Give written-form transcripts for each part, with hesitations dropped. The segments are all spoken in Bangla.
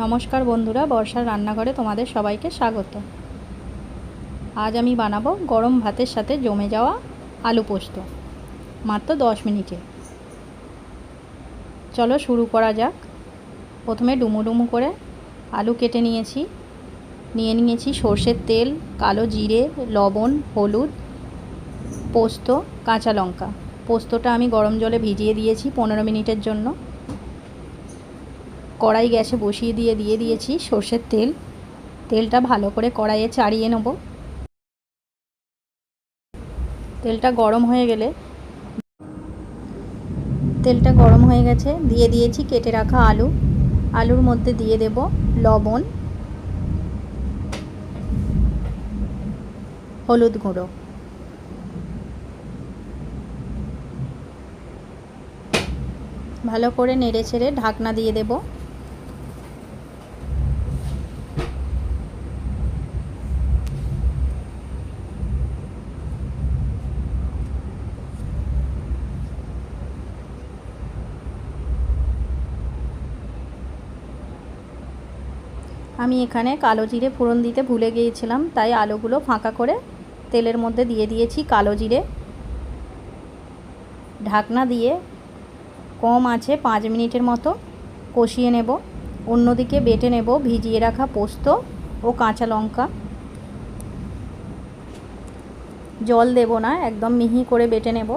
নমস্কার বন্ধুরা, বর্ষার রান্নাঘরে তোমাদের সবাইকে স্বাগত। আজ আমি বানাবো গরম ভাতের সাথে জমে যাওয়া আলু পোস্ত, মাত্র 10 মিনিটে। চলো শুরু করা যাক। প্রথমে ডুমো ডুমো করে আলু কেটে নিয়েছি সর্ষের তেল, কালো জিরে, লবণ, হলুদ, পোস্ত, কাঁচা লঙ্কা। পোস্তটা আমি গরম জলে ভিজিয়ে দিয়েছি 15 মিনিটের জন্য। কড়াই গ্যাসে বসিয়ে দিয়ে দিয়েছি সর্ষের তেল। তেলটা ভালো করে কড়াইয়ে চাড়িয়ে নেব। তেলটা গরম হয়ে গেছে, দিয়ে দিয়েছি কেটে রাখা আলু। আলুর মধ্যে দিয়ে দেব লবণ, হলুদ গুঁড়ো, ভালো করে নেড়ে ছেড়ে ঢাকনা দিয়ে দেব। আমি এখানে কালো জিরে ফোড়ন দিতে ভুলে গিয়েছিলাম, তাই আলুগুলো ফাঁকা করে তেলের মধ্যে দিয়ে দিয়েছি কালো জিরে। ঢাকনা দিয়ে কম আঁচে 5 মিনিটের মতো কষিয়ে নেব। অন্যদিকে বেটে নেব ভিজিয়ে রাখা পোস্ত ও কাঁচা লঙ্কা। জল দেব না, একদম মিহি করে বেটে নেব।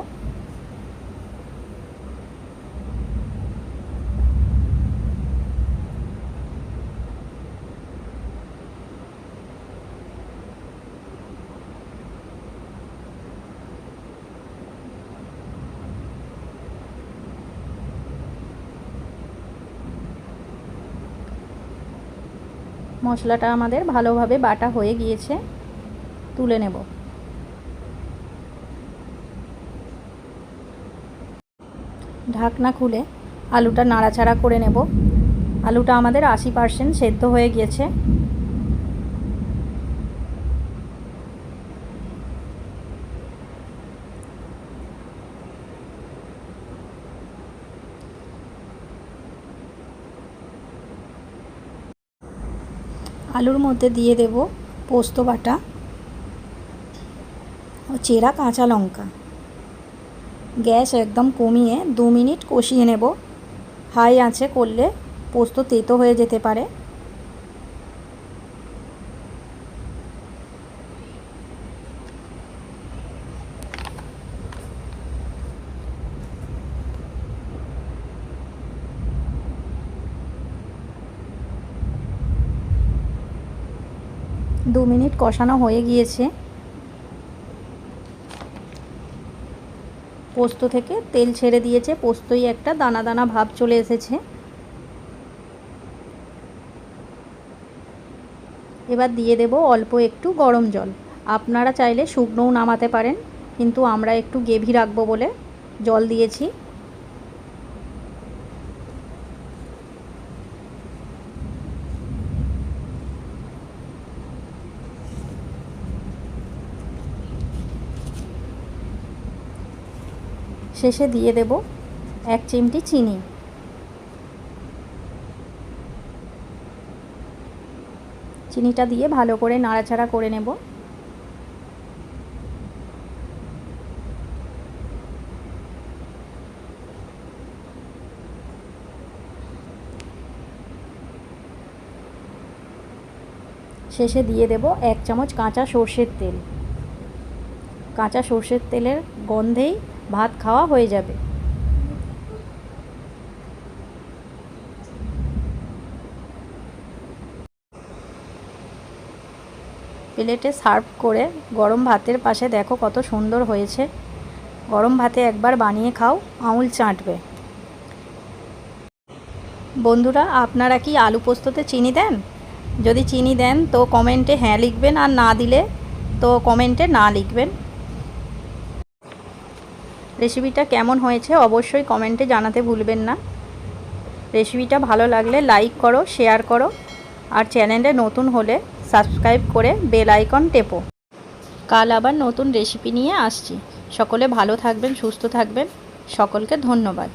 মশলাটা আমাদের ভালোভাবে বাটা হয়ে গিয়েছে, তুলে নেব। ঢাকনা খুলে আলুটা নাড়াচাড়া করে নেব। আলুটা আমাদের 80% সেদ্ধ হয়ে গিয়েছে। আলুর মধ্যে দিয়ে দেব পোস্ত বাটা ও চেরা কাঁচা লঙ্কা। গ্যাস একদম কমিয়ে 2 মিনিট কষিয়ে নেব। হাই আঁচে করলে পোস্ত তেতো হয়ে যেতে পারে। দু মিনিট কষানো হয়ে গিয়েছে। পোস্ত থেকে তেল ছেড়ে দিয়েছে, পোস্তই একটা দানা দানা ভাব চলে এসেছে। এবার দিয়ে দেব অল্প একটু গরম জল। আপনারা চাইলে শুকনোও নামাতে পারেন, কিন্তু আমরা একটু গ্রেভি রাখবো বলে জল দিয়েছি। শেষে দিয়ে দেব 1 চিমটি চিনি। চিনিটা দিয়ে ভালো করে নাড়াচাড়া করে নেব। শেষে দিয়ে দেব 1 চামচ কাঁচা সর্ষের তেল। কাঁচা সর্ষের তেলের গন্ধেই ভাত খাওয়া হয়ে যাবে। প্লেটে সার্ভ করে গরম ভাতের পাশে দেখো কত সুন্দর হয়েছে। গরম ভাতে একবার বানিয়ে খাও, আঙুল চাটবে। বন্ধুরা, আপনারা কি আলু পোস্ততে চিনি দেন? যদি চিনি দেন তো কমেন্টে হ্যাঁ লিখবেন, আর না দিলে তো কমেন্টে না লিখবেন। রেসিপিটা কেমন হয়েছে অবশ্যই কমেন্টে জানাতে ভুলবেন না। রেসিপিটা ভালো লাগলে লাইক করো, শেয়ার করো, আর চ্যানেলে নতুন হলে সাবস্ক্রাইব করে বেল আইকন টেপো। কাল আবার নতুন রেসিপি নিয়ে আসছি। সকলে ভালো থাকবেন, সুস্থ থাকবেন। সকলকে ধন্যবাদ।